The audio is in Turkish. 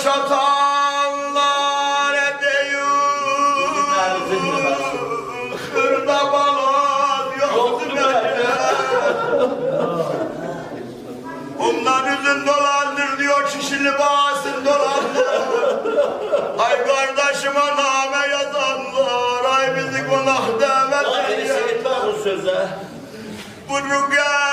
satanlar ediyor. Hırda balık yoktu bende. Ondan yüzün dolandır diyor, çişili bağısın dolandır. Ay kardeşime name yazanlar, ay bizi günah demez. Lan enişte gitme bu söze. Bu rüge